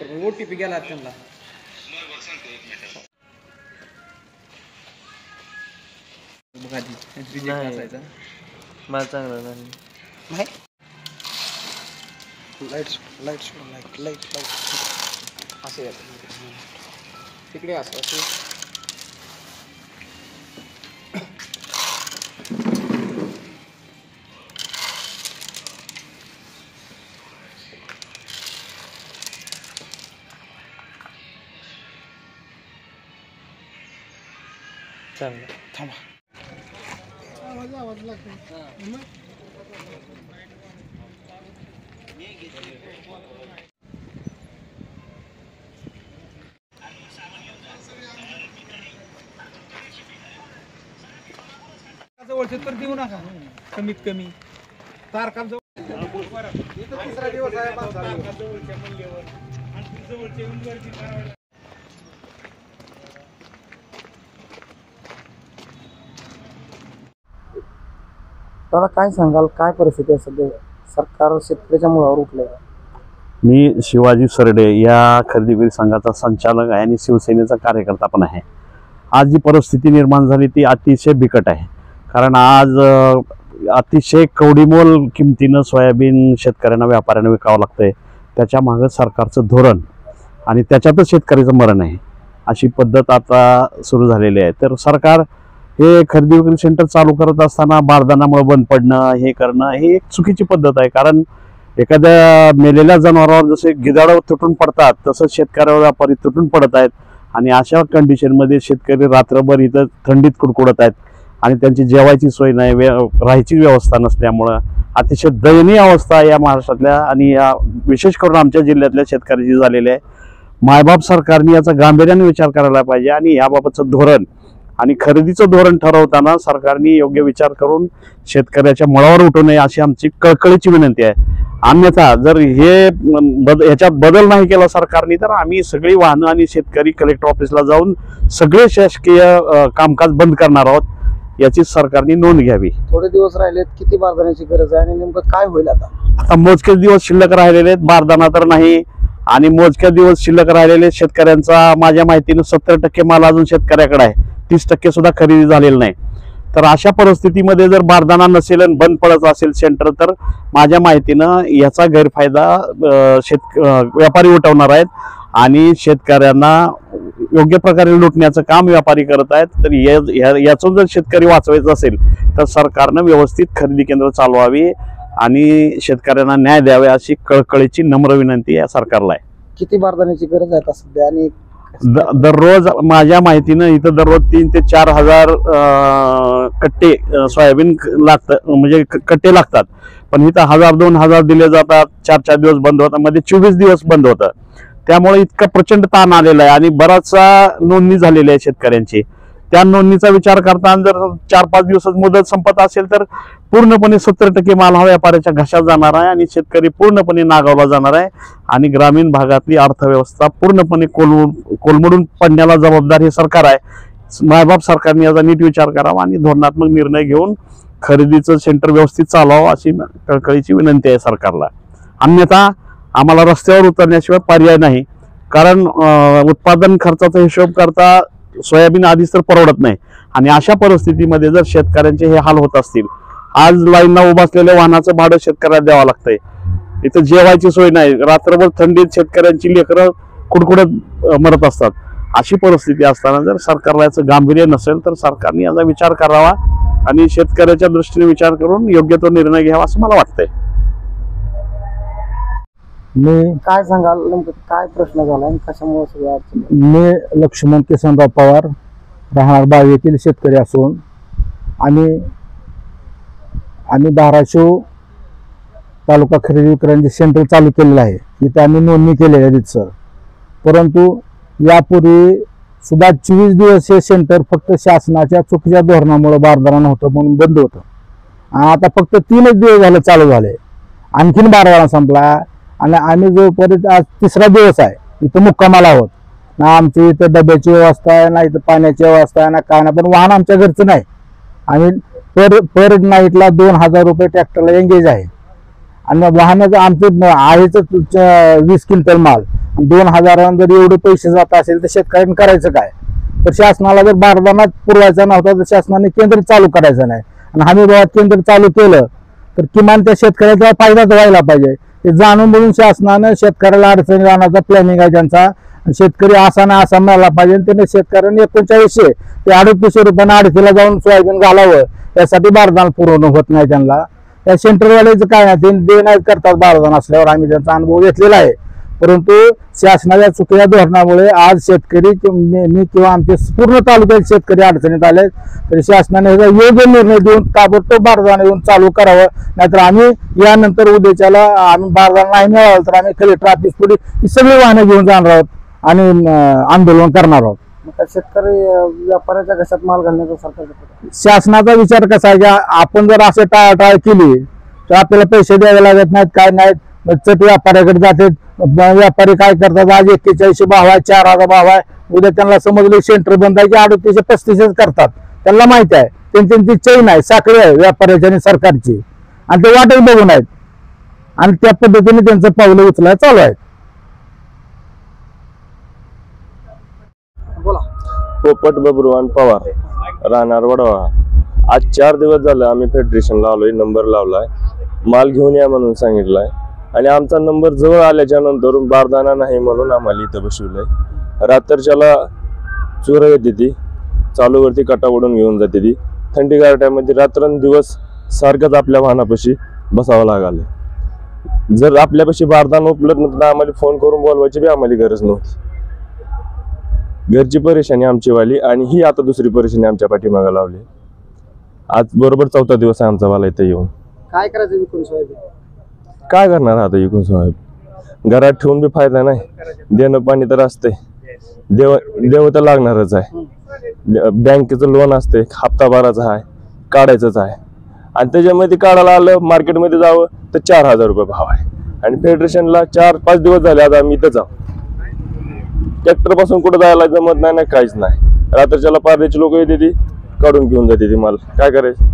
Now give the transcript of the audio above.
लवकर OTP गेला त्यांना बघा रिजेक्ट असायचा मला चांगला नाही लाईट असे तिकडे असं चांगलं थांबा आवाज लागतो जवळचे तर देऊ नका कमीत कमी तारखा तिसरा दिवस आहे जवळच्या मूल्यावर आणि जवळच्या उंबरची दादा काय सांगाल, काय परिस्थिती आहे सध्या? सरकार शेतकऱ्याच्या मुळावर उठलंय. मी शिवाजी सरडे या खरेदी विक्री संघाचा संचालक आहे आणि शिवसेनेचा कार्यकर्ता पण आहे. आज जी परिस्थिती निर्माण झाली ती अतिशय बिकट आहे. कारण आज अतिशय कवडीमोल किमतीनं सोयाबीन शेतकऱ्यांना व्यापाऱ्यांना विकावं लागतंय. त्याच्या मागं सरकारचं धोरण आणि त्याच्यातच शेतकऱ्याचं मरण आहे अशी पद्धत आता सुरू झालेली आहे. तर सरकार हे खरेदी विक्री सेंटर चालू करत असताना बारदानामुळे बंद पडणं हे करणं ही एक चुकीची पद्धत आहे. कारण एखाद्या मेलेल्या जनावरावर जसे गिधाडं तुटून पडतात तसं शेतकऱ्यावर व्यापारी तुटून पडत आहेत आणि अशा कंडिशनमध्ये शेतकरी रात्रभर इथं थंडीत कुडकुडत आहेत आणि त्यांची जेवायची सोय नाही, राहायची व्यवस्था नसल्यामुळं अतिशय दयनीय अवस्था या महाराष्ट्रातल्या आणि या विशेष करून आमच्या जिल्ह्यातल्या शेतकऱ्याची झालेली आहे. मायबाप सरकारने याचा गांभीर्याने विचार करायला पाहिजे आणि याबाबतचं धोरण आणि खरेदीचं धोरण ठरवताना सरकारने योग्य विचार करून शेतकऱ्याच्या मुळावर उठू नये अशी आमची कळकळीची विनंती आहे. अन्यथा जर ह्याच्यात बदल नाही केला सरकारने तर आम्ही सगळी वाहनं आणि शेतकरी कलेक्टर ऑफिसला जाऊन सगळे शासकीय कामकाज बंद करणार आहोत याची सरकारने नोंद घ्यावी. थोडे दिवस राहिलेत, किती बारदाण्याची गरज आहे आणि नेमकं काय होईल आता? मोजकेच दिवस शिल्लक राहिलेले आहेत, बारदाना तर नाही आणि मोजक्या दिवस शिल्लक राहिलेले शेतकऱ्यांचा माझ्या माहितीनं 70% माल अजून शेतकऱ्याकडे आहे, 30% सुद्धा खरेदी झालेलं नाही. तर अशा परिस्थितीमध्ये जर बारदाना नसेल आणि बंद पडत असेल सेंटर तर माझ्या माहितीनं याचा गैरफायदा व्यापारी उठवणार आहेत आणि शेतकऱ्यांना योग्य प्रकारे लुटण्याचं काम व्यापारी करत आहेत. तर याचं जर शेतकरी वाचवायचं असेल तर सरकारनं व्यवस्थित खरेदी केंद्र चालवावी आणि शेतकऱ्यांना न्याय द्यावे अशी कळकळीची नम्र विनंती या सरकारला आहे. किती बारदाण्याची गरज आहे सध्या? आणि दररोज माझ्या माहितीनं इथं दररोज 3 ते 4 हजार कट्टे सोयाबीन लागतं, म्हणजे कट्टे लागतात. पण इथं 1000-2000 दिले जातात, 4-4 दिवस बंद होतात, मध्ये 24 दिवस बंद होतं. त्यामुळे इतका प्रचंड ताण आलेला आहे आणि बराचसा नोंदणी झालेली आहे शेतकऱ्यांची. त्या नोंदणीचा विचार करताना जर 4-5 दिवसात मुदत संपत असेल तर पूर्णपणे 70% माल हा व्यापाऱ्याच्या घशात जाणार आहे आणि शेतकरी पूर्णपणे नागावला जाणार आहे आणि ग्रामीण भागातली अर्थव्यवस्था पूर्णपणे कोलमडून पडण्याला जबाबदार हे सरकार आहे. मायबाप सरकारने याचा नीट विचार करावा आणि धोरणात्मक निर्णय घेऊन खरेदीचं सेंटर व्यवस्थित चालवावं अशी कळकळीची विनंती आहे सरकारला. अन्यथा आम्हाला रस्त्यावर उतरण्याशिवाय पर्याय नाही. कारण उत्पादन खर्चाचा हिशोब करता सोयाबीन आधीच तर परवडत नाही आणि अशा परिस्थितीमध्ये जर शेतकऱ्यांचे हे हाल होत असतील, आज लाईनला उभं असलेल्या वाहनाचं भाडं शेतकऱ्याला द्यावं लागतंय, इथं जेवायची सोय नाही, रात्रभर थंडीत शेतकऱ्यांची लेकरं कुडकुडत मरत असतात. अशी परिस्थिती असताना जर सरकारला याचं गांभीर्य नसेल तर सरकारने याचा विचार करावा आणि शेतकऱ्याच्या दृष्टीने विचार करून योग्य तो निर्णय घ्यावा असं मला वाटतंय. मी काय सांगाल, नेमकं काय प्रश्न झाला आणि कशामुळे सगळं अडचण? मी लक्ष्मण किसनराव पवार, राहणार बावी येथील शेतकरी असून आम्ही धाराशिव तालुका खरेदी विक्रेते सेंटर चालू केलेलं आहे. इथे आम्ही नोंदणी केलेली आहे सर. परंतु यापूर्वी सुद्धा 24 दिवस हे सेंटर फक्त शासनाच्या चुकीच्या धोरणामुळे बारदाना नव्हतं म्हणून बंद होतं. आता फक्त 3च दिवस झाले चालू झाले, आणखीन बारदाना संपला आणि आम्ही जोपर्यंत आज 3रा दिवस आहे इथं मुक्कामाला आहोत. ना आमची इथं डब्याची व्यवस्था आहे, ना इथं पाण्याची व्यवस्था आहे, ना काय ना. पण वाहन आमच्या घरचं नाही. आम्ही पर नाईटला 2000 रुपये ट्रॅक्टरला एंगेज आहे आणि वाहनाचं आमचं आहेच 20 क्विंटल माल 2000 जर एवढे पैसे जात असेल तर शेतकऱ्यांनी करायचं काय? तर शासनाला जर बारदाना पुरवायचा नव्हता तर शासनाने केंद्र चालू करायचं नाही, आणि हमी भावात केंद्र चालू केलं तर किमान त्या शेतकऱ्याचा फायदाच व्हायला पाहिजे. ते जाणून बुजून शासनानं शेतकऱ्याला अडचणी राहण्याचा प्लॅनिंग आहे त्यांचा. शेतकरी असा ना असा मिळाला पाहिजे. त्याने शेतकऱ्यांनी 3900 ते 3800 रुपयांना अडचणीला जाऊन सोयाबीन घालावं, यासाठी बारदाना पुरवणं होत नाही त्यांना. त्या सेंटरवाल्याचं काय नाही, ते दे नाही करतात बारदाना असल्यावर. आम्ही त्यांचा अनुभव घेतलेला आहे. परंतु शासनाच्या चुकीच्या धोरणामुळे आज शेतकरी मी किंवा आमचे पूर्ण तालुक्यात शेतकरी अडचणीत आले. तर शासनाने योग्य निर्णय देऊन ताबडतोब बारदाना देऊन चालू करावं, नाहीतर आम्ही यानंतर उद्याच्याला आम्ही बारदाना नाही मिळाला तर आम्ही खाली ट्रॅफिक पोलीस ही सगळी वाहनं घेऊन जाणार आहोत आणि आंदोलन करणार आहोत. शेतकरी व्यापाऱ्याच्या घशात माल घालण्याचा सरकार शासनाचा विचार कसा आहे की आपण जर असे टाळाटाळ केली तर आपल्याला पैसे द्यावे लागत नाहीत, काय नाहीत. चट व्यापाऱ्याकडे जाते. व्यापारी काय करतात, आज 4100 भाव आहे, 4000 भाव आहे. उद्या त्यांना समजलं सेंटर बंद आहे की 3835 करतात. त्यांना माहिती आहे त्यांची चैन आहे, साखळी आहे व्यापाऱ्याची आणि सरकारची, आणि ते वाटच बघून आहेत आणि त्या पद्धतीने त्यांचं पावलं उचलायला चालू आहे. पोपट बबरुवान पवार, राहणार वडवा. आज 4 दिवस झाले आम्ही फेडरेशनला आलोय, नंबर लावलाय, माल घेऊन या म्हणून सांगितलाय, आणि आमचा नंबर जवळ आल्याच्या नंतर बारदाना नाही म्हणून आम्हाला इथं बसवलंय. रात्रीच्याला चोर येते ती, चालूवरती कटा ओढून घेऊन जाते ती. थंडी गारठ्यामध्ये रात्रंदिवस सारखंच आपल्या वाहनापाशी बसावं लागले. जर आपल्यापाशी बारदाना उपलब्ध नव्हतं आम्हाला फोन करून बोलवायची बी आम्हाला गरज नव्हती. घरची परेशानी आमची वाली, आणि ही आता दुसरी परेशानी आमच्या पाठीमागे लावली. आज बरोबर 4था दिवस आहे आमचा वाला इथं येऊन. काय करायचं विकून सोयाबीन? काय करणार आता विकून सोयाबीन? घरात ठेवून बी फायदा नाही. देणं पाणी तर असते, देव तर लागणारच आहे. बँकेचं लोन असते, हप्ता भरायचा आहे, काढायचंच आहे, आणि त्याच्यामध्ये काढायला आलं मार्केटमध्ये जावं तर 4000 रुपये भाव आहे. आणि फेडरेशनला 4-5 दिवस झाले आता आम्ही इथं जाऊ. ट्रॅक्टर पासून कुठं जायला जमत नाही, काहीच नाही. रात्रीच्याला पारदेची लोक येते ती काढून घेऊन जाते ती माल. काय करायचं?